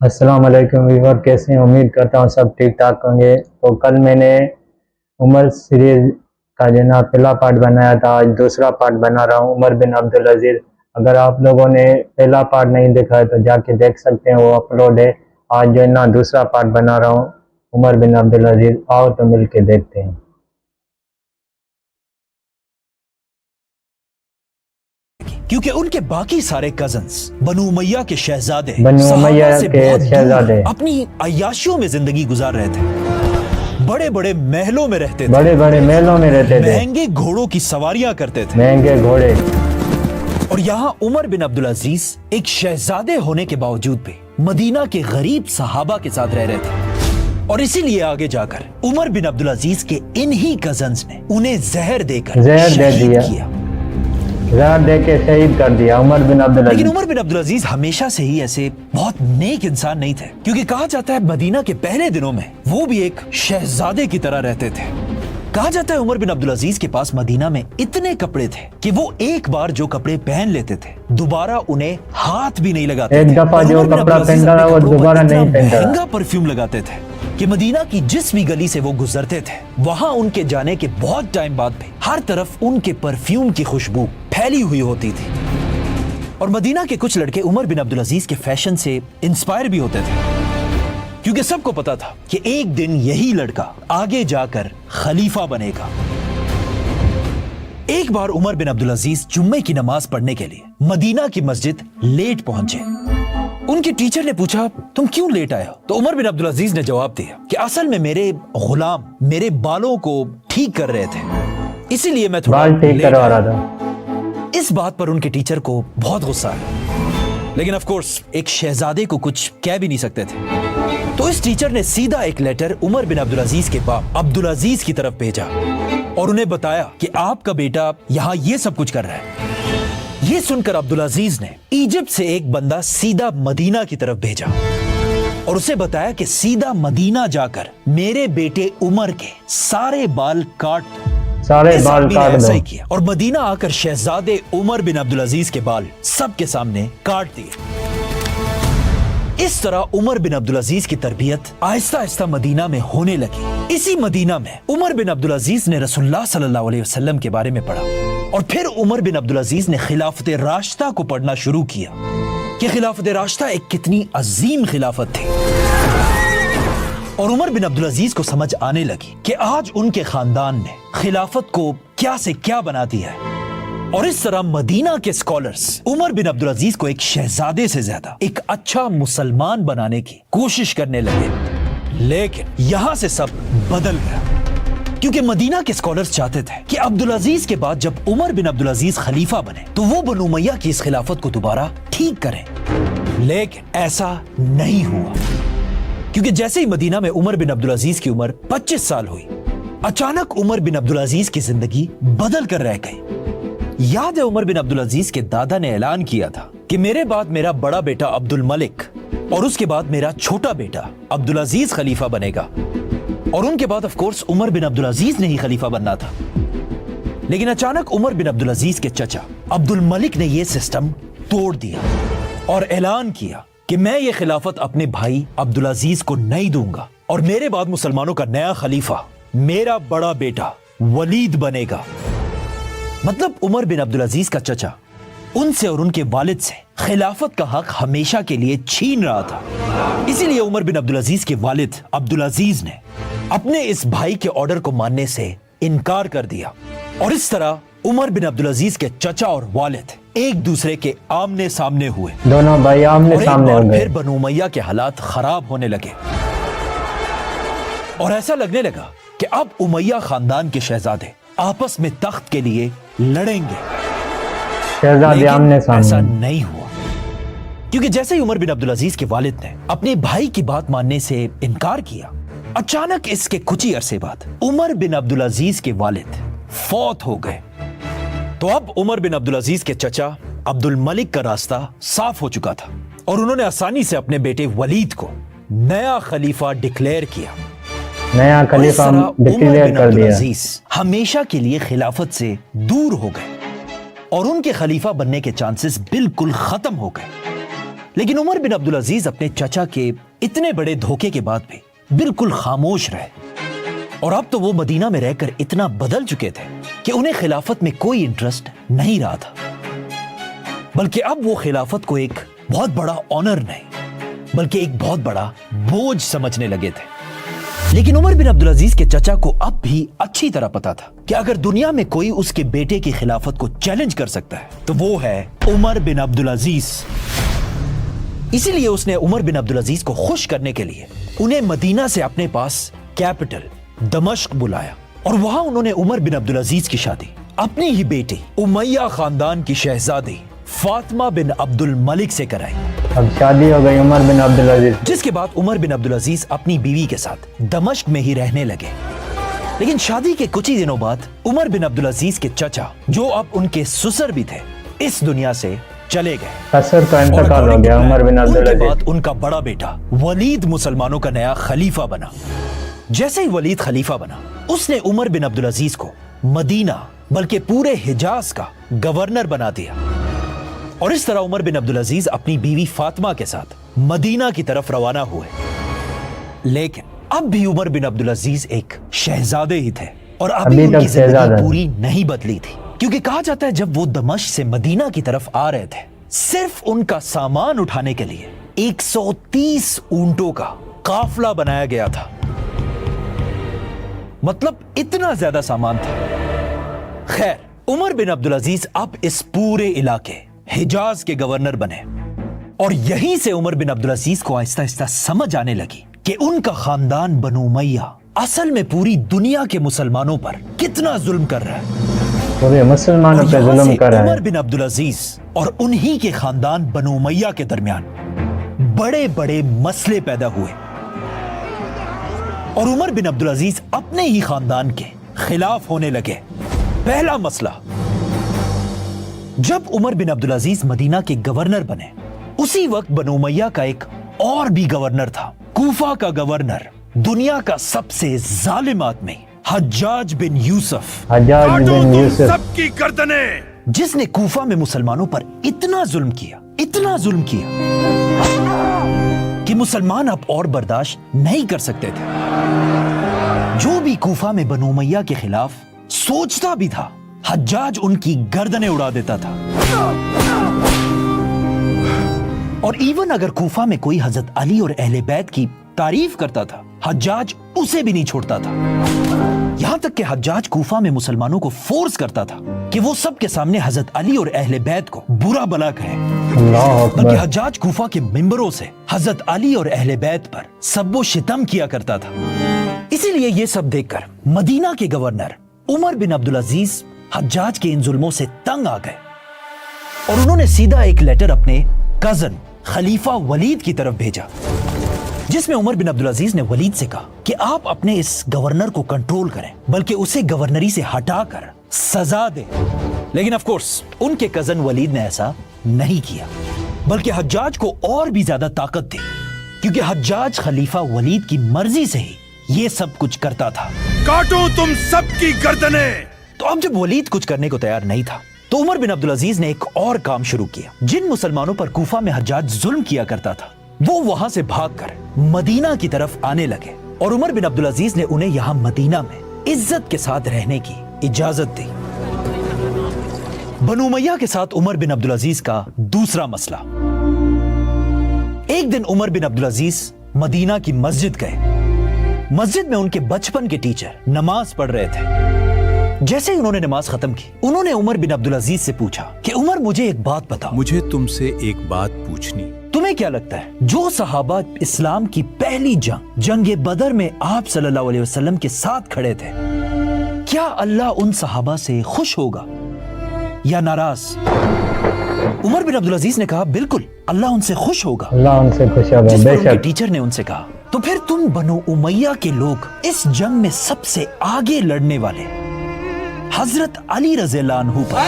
السلام علیکم ویور، کیسے ہیں؟ امید کرتا ہوں سب ٹھیک ٹھاک ہوں گے۔ تو کل میں نے عمر سیریز کا جو نا پہلا پارٹ بنایا تھا، آج دوسرا پارٹ بنا رہا ہوں، عمر بن عبدالعزیز۔ اگر آپ لوگوں نے پہلا پارٹ نہیں دیکھا ہے تو جا کے دیکھ سکتے ہیں، وہ اپلوڈ ہے۔ آج جو ہے نا دوسرا پارٹ بنا رہا ہوں، عمر بن عبدالعزیز۔ آؤ تو مل کے دیکھتے ہیں۔ کیونکہ ان کے باقی سارے کزنز بنو امیہ کے شہزادے بنو امیہ صحابہ سے کے بہت دور شہزادے اپنی عیاشیوں میں زندگی گزار رہے تھے، بڑے بڑے محلوں میں رہتے تھے، بڑے بڑے محلوں میں رہتے تھے، مہنگے گھوڑوں کی سواریاں کرتے تھے، مہنگے گھوڑے۔ اور یہاں عمر بن عبدالعزیز ایک شہزادے ہونے کے باوجود بھی مدینہ کے غریب صحابہ کے ساتھ رہ رہے تھے، اور اسی لیے آگے جا کر عمر بن عبدالعزیز کے انہی کزنز نے انہیں زہر دے کر شہید کیا، زہر دے کے شہید کر دیا عمر بن عبدالعزیز۔ لیکن عمر بن عبدالعزیز ہمیشہ سے ہی ایسے بہت نیک انسان نہیں تھے، کیونکہ کہا جاتا ہے مدینہ کے پہلے دنوں میں وہ بھی ایک شہزادے کی طرح رہتے تھے۔ کہا جاتا ہے عمر بن عبدالعزیز کے پاس مدینہ میں اتنے کپڑے تھے کہ وہ ایک بار جو کپڑے پہن لیتے تھے دوبارہ انہیں ہاتھ بھی نہیں لگاتے تھے۔ ایک دفعہ جو کپڑا پہنتا تھا وہ دوبارہ نہیں پہنتا، مہنگا پرفیوم لگاتے تھے کہ مدینہ کی جس بھی گلی سے وہ گزرتے تھے وہاں ان کے جانے کے بہت ٹائم بعد بھی ہر طرف ان کے پرفیوم کی خوشبو پھیلی ہوئی ہوتی تھی۔ اور مدینہ کے کچھ لڑکے عمر بن عبدالعزیز کے فیشن سے انسپائر بھی ہوتے تھے، کیونکہ سب کو پتا تھا کہ ایک دن یہی لڑکا آگے جا کر خلیفہ بنے گا۔ ایک بار عمر بن عبدالعزیز جمعے کی نماز پڑھنے کے لیے مدینہ کی مسجد لیٹ پہنچے۔ ان کے ٹیچر نے پوچھا تم کیوں لیٹ آئے ہو؟ تو عمر بن عبدالعزیز نے جواب دیا کہ اصل میں میرے غلام میرے بالوں کو ٹھیک کر رہے تھے، اسی لیے میں تھوڑا بال ٹھیک لیٹ کروا آیا۔ رہا تھا۔ اس بات پر ان کے ٹیچر کو بہت غصہ آیا، لیکن آف کورس ایک شہزادے کو کچھ کہہ بھی نہیں سکتے تھے، تو اس ٹیچر نے سیدھا ایک لیٹر عمر بن عبدالعزیز کے باپ عبدالعزیز کی طرف بھیجا اور انہیں بتایا کہ آپ کا بیٹا یہاں یہ سب کچھ کر رہا ہے۔ یہ سن کر عبدالعزیز نے ایجپٹ سے ایک بندہ سیدھا مدینہ کی طرف بھیجا اور اسے بتایا کہ سیدھا مدینہ جا کر میرے بیٹے عمر کے سارے بال کاٹ دو۔ کیا اور مدینہ آ کر شہزادے عمر بن عبدالعزیز کے بال سب کے سامنے کاٹ دیے۔ اس طرح عمر بن عبدالعزیز کی تربیت آہستہ آہستہ مدینہ میں ہونے لگی۔ اسی مدینہ میں عمر بن عبدالعزیز نے رسول اللہ صلی اللہ علیہ وسلم کے بارے میں پڑھا، اور پھر عمر بن عبدالعزیز نے خلافت راشدہ کو پڑھنا شروع کیا کہ خلافت راشدہ ایک کتنی عظیم خلافت تھی، اور عمر بن عبدالعزیز کو سمجھ آنے لگی کہ آج ان کے خاندان نے خلافت کو کیا سے کیا بنا دیا ہے۔ اور اس طرح مدینہ کے اسکالرز عمر بن عبدالعزیز کو ایک شہزادے سے زیادہ ایک اچھا مسلمان بنانے کی کوشش کرنے لگے، لیکن یہاں سے سب بدل گیا، کیونکہ مدینہ کے اسکالرز چاہتے تھے کہ عبدالعزیز کے بعد جب عمر بن عبدالعزیز خلیفہ بنے تو وہ بنو امیہ کی اس خلافت کو دوبارہ ٹھیک کریں، لیکن ایسا نہیں ہوا، کیونکہ جیسے ہی مدینہ میں عمر بن عبدالعزیز کی عمر 25 سال ہوئی، اچانک عمر بن عبدالعزیز کی زندگی بدل کر رہ گئی۔ یاد ہے عمر بن عبدالعزیز کے دادا نے اعلان کیا تھا کہ میرے بعد میرا بڑا بیٹا عبد الملک اور اس کے بعد میرا چھوٹا بیٹا عبدالعزیز خلیفہ بنے گا، اور ان کے بعد آف کورس عمر بن عبدالعزیز نے ہی خلیفہ بننا تھا۔ لیکن اچانک عمر بن عبدالعزیز کے چچا عبد الملک نے یہ سسٹم توڑ دیا اور اعلان کیا کہ میں یہ خلافت اپنے بھائی عبدالعزیز کو نہیں دوں گا، اور میرے بعد مسلمانوں کا نیا خلیفہ میرا بڑا بیٹا ولید بنے گا۔ مطلب عمر بن عبدالعزیز کا چچا ان سے اور ان کے والد سے خلافت کا حق ہمیشہ کے لیے چھین رہا تھا۔ اسی لیے عمر بن عبدالعزیز کے والد عبدالعزیز نے اپنے اس بھائی کے آرڈر کو ماننے سے انکار کر دیا، اور اس طرح عمر بن عبدالعزیز کے چچا اور والد ایک دوسرے کے آمنے سامنے ہوئے، دونوں بھائی آمنے سامنے ہو گئے۔ پھر بنو امیہ کے حالات خراب ہونے لگے، اور ایسا لگنے لگا کہ اب امیہ خاندان کے شہزادے آپس میں تخت کے لیے لڑیں گے، لیکن ایسا نہیں ہوا، کیونکہ جیسے ہی عمر بن عبدالعزیز کے والد نے اپنے بھائی کی بات ماننے سے انکار کیا، اچانک اس کے کچھ ہی عرصے بعد عمر بن عبدالعزیز کے والد فوت ہو گئے۔ تو اب عمر بن عبدالعزیز کے چچا عبد الملک کا راستہ صاف ہو چکا تھا، اور انہوں نے آسانی سے اپنے بیٹے ولید کو نیا خلیفہ ڈکلیئر کیا۔ نیا خلیفہ ڈکلیئر کر دیا۔ ہمیشہ کے لیے خلافت سے دور ہو گئے اور ان کے خلیفہ بننے کے چانسز بالکل ختم ہو گئے۔ लेकिन उमर बिन अब्दुल अजीज अपने चचा के इतने बड़े धोखे के बाद भी बिल्कुल खामोश रहे और अब तो वो मदीना में रहकर इतना बदल चुके थे कि उन्हें खिलाफत में कोई इंटरेस्ट नहीं रहा था, बल्कि अब वो खिलाफत को एक बहुत बड़ा ऑनर नहीं बल्कि एक बहुत बड़ा बोझ समझने लगे थे। लेकिन उमर बिन अब्दुल अजीज के चचा को अब भी अच्छी तरह पता था कि अगर दुनिया में कोई उसके बेटे की खिलाफत को चैलेंज कर सकता है तो वो है उमर बिन अब्दुल अजीज। इसीलिए उसने उमर बिन अब्दुल अजीज को खुश करने के लिए उन्हें मदीना से अपने पास कैपिटल दमिश्क बुलाया और वहां उन्होंने उमर बिन अब्दुल अजीज की शादी अपनी ही बेटी उमैया खानदान की शहजादी फातिमा बिन अब्दुल मलिक से कराई। अब शादी हो गई उमर बिन अब्दुल अजीज, जिसके बाद उमर बिन अब्दुल अजीज अपनी बीवी के साथ दमिश्क में ही रहने लगे। लेकिन शादी के कुछ ही दिनों बाद उमर बिन अब्दुल अजीज के चचा, जो अब उनके ससुर भी थे, इस दुनिया से चले गए। ससुर का इंतकाल हो गया उमर बिन अब्दुल उनके अजीज। बाद उनका बड़ा बेटा वलीद मुसलमानों का नया खलीफा बना। जैसे ही वलीद खलीफा बना, उसने उमर बिन अब्दुल अजीज को मदीना बल्कि पूरे हिजाज का गवर्नर बना दिया और इस तरह उमर बिन अब्दुल अजीज अपनी बीवी फातिमा के साथ मदीना की तरफ रवाना हुए। लेकिन अब भी उमर बिन अब्दुल अजीज एक शहजादे ही थे और अभी अभी तक उनकी शहजादा जिंदगी है। पूरी नहीं बदली थी, क्योंकि कहा जाता है जब वो दमिश्क से मदीना की तरफ आ रहे थे, सिर्फ उनका सामान उठाने के लिए 130 ऊंटों का काफला बनाया गया था। मतलब इतना ज्यादा सामान था। खैर, उमर बिन अब्दुल अजीज अब इस पूरे इलाके हिजाज के गवर्नर बने और यहीं से उमर बिन अब्दुल अजीज को आहिस्ता आहिस्ता समझ आने लगी कि उनका खानदान बनु उमैया असल में पूरी दुनिया के मुसलमानों पर कितना जुल्म कर रहा है। पूरे मुसलमानों और पे यहाँ जुल्म से कर रहा उमर है। बिन अब्दुल अजीज और उन्हीं के खानदान बनु उमैया के दरमियान बड़े बड़े मसले पैदा हुए और उमर बिन अब्दुल अजीज अपने ही खानदान के खिलाफ होने लगे। पहला मसला, जब उमर बिन अब्दुल अजीज मदीना के गवर्नर बने, उसी वक्त बनु उमैया का एक और भी गवर्नर था, कूफा का गवर्नर, दुनिया का सबसे जालिम आदमी हज्जाज बिन यूसुफ, हज्जाज बिन यूसुफ, सबकी गर्दनें, जिसने कूफा में मुसलमानों पर इतना जुल्म किया कि मुसलमान अब और बर्दाश्त नहीं कर सकते थे। जो भी कूफा में बनु उमैया के खिलाफ सोचता भी था, हज्जाज उनकी गर्दनें उड़ा देता था। और इवन अगर कूफा में कोई हजरत अली और अहले बैत की तारीफ करता था, हज्जाज उसे भी नहीं छोड़ता था। यहां तक कि हज्जाज कूफा में मुसलमानों को फोर्स करता था कि वो सबके सामने हजरत अली और अहले बैत को बुरा भला कहे। अल्लाह बल्कि अकबर। हज्जाज कूफा के मिंबरों से हजरत अली और अहले बैत पर सब्बो शितम किया करता था। इसीलिए ये सब देखकर मदीना के गवर्नर उमर बिन अब्दुल अजीज हज्जाज के इन जुल्मों से तंग आ गए और उन्होंने सीधा एक लेटर अपने कजन खलीफा वलीद की तरफ भेजा, जिसमें उमर बिन अब्दुल अजीज ने वलीद से कहा कि आप अपने इस गवर्नर को कंट्रोल करें, बल्कि उसे गवर्नरी से हटाकर सजा दें। लेकिन ऑफ कोर्स उनके कजन वलीद ने ऐसा नहीं किया, बल्कि हज्जाज को और भी ज्यादा ताकत दी, क्योंकि हज्जाज खलीफा वलीद की मर्जी से ही ये सब कुछ करता था। काटो तुम सबकी गर्दनें। तो अब जब वलीद कुछ करने को तैयार नहीं था, तो उमर बिन अब्दुल अजीज ने एक और काम शुरू किया। जिन मुसलमानों पर कूफा में हज्जाज जुल्म किया करता था, वो वहां से भागकर मदीना की तरफ आने लगे और उमर बिन अब्दुल अजीज ने उन्हें यहां मदीना में इज्जत के साथ रहने की इजाजत दी। बनु उमैया के साथ उमर बिन अब्दुल अजीज का दूसरा मसला। एक दिन उमर बिन अब्दुल अजीज मदीना की मस्जिद गए। मस्जिद में उनके बचपन के टीचर नमाज पढ़ रहे थे। जैसे ही उन्होंने नमाज खत्म की, उन्होंने उमर बिन अब्दुल अजीज से पूछा कि उमर, मुझे एक बात बताओ। मुझे तुमसे एक बात पूछनी। तुम्हें क्या लगता है, जो सहाबा इस्लाम की पहली जंग बदर में आप सल्लल्लाहु अलैहि वसल्लम के साथ खड़े थे, क्या अल्लाह उन सहाबा से खुश होगा या नाराज? उमर बिन अब्दुल अजीज ने कहा, बिल्कुल, अल्लाह उनसे खुश होगा। अल्लाह उनसे खुश होगा, जिस पर उनके बेशक। टीचर ने उनसे कहा, तो फिर तुम बनु उमैया के लोग इस जंग में सबसे आगे लड़ने वाले हजरत अली रज़ियल्लाहु अन्हु पर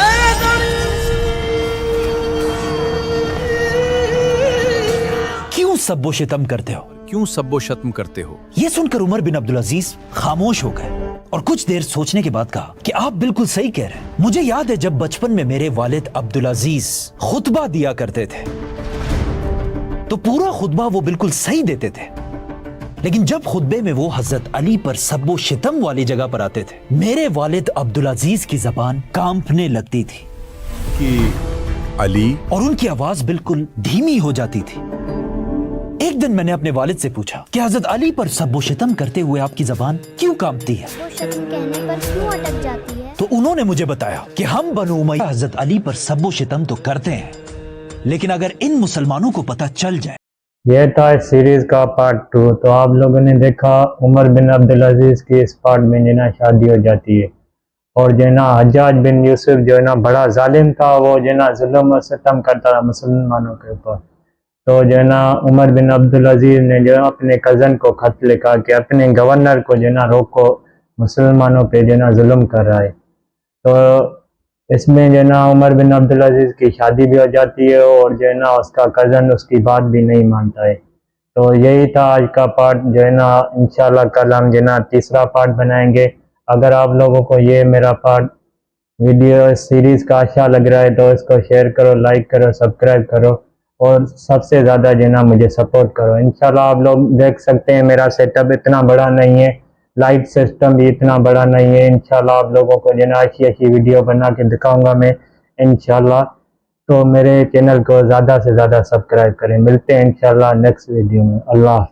क्यों सब्बो शितम करते हो? क्यों सब्बो शत्म करते हो? ये सुनकर उमर बिन अब्दुल अजीज खामोश हो गए और कुछ देर सोचने के बाद कहा कि आप बिल्कुल सही कह रहे हैं। मुझे याद है जब बचपन में मेरे वालिद अब्दुल अजीज खुतबा दिया करते थे, तो पूरा खुतबा वो बिल्कुल सही देते थे, लेकिन जब खुतबे में वो हजरत अली पर सब्बो शितम वाली जगह पर आते थे, मेरे वालिद अब्दुल अजीज की जबान कांपने लगती थी कि अली और उनकी आवाज बिल्कुल धीमी हो जाती थी। एक दिन मैंने अपने वालिद से पूछा कि हजरत अली पर सब्बो शितम करते हुए आपकी जबान क्यों कांपती है? वो शत्म कहने पर क्यों अटक जाती है? तो उन्होंने मुझे बताया कि हम बनु उमय्या हजरत अली पर सब्बो शितम तो करते हैं, लेकिन अगर इन मुसलमानों को पता चल जाए। यह था इस सीरीज का पार्ट 2। तो आप लोगों ने देखा उमर बिन अब्दुल अजीज की इस पार्ट में जो ना शादी हो जाती है, और जो ना हज्जाज बिन यूसुफ जो ना बड़ा जालिम था, वो जो ना जुल्म और सितम करता था मुसलमानों के ऊपर। तो जो ना उमर बिन अब्दुल अजीज ने जो अपने कज़न को खत लिखा कि अपने गवर्नर को जो ना रोको, मुसलमानों पे जो ना जुल्म कर रहा है। तो इसमें जो ना उमर बिन अब्दुल अजीज की शादी भी हो जाती है, और जो है ना उसका कज़न उसकी बात भी नहीं मानता है। तो यही था आज का पार्ट। जो है ना इंशाल्लाह कल हम जो ना तीसरा पार्ट बनाएंगे। अगर आप लोगों को ये मेरा पार्ट वीडियो सीरीज़ का अच्छा लग रहा है तो इसको शेयर करो, लाइक करो, सब्सक्राइब करो, और सबसे ज़्यादा जो ना मुझे सपोर्ट करो। इंशाल्लाह आप लोग देख सकते हैं मेरा सेटअप इतना बड़ा नहीं है, लाइट सिस्टम भी इतना बड़ा नहीं है। इंशाल्लाह आप लोगों को जो ना अच्छी अच्छी वीडियो बना के दिखाऊंगा मैं इंशाल्लाह। तो मेरे चैनल को ज़्यादा से ज़्यादा सब्सक्राइब करें। मिलते हैं इंशाल्लाह नेक्स्ट वीडियो में। अल्लाह।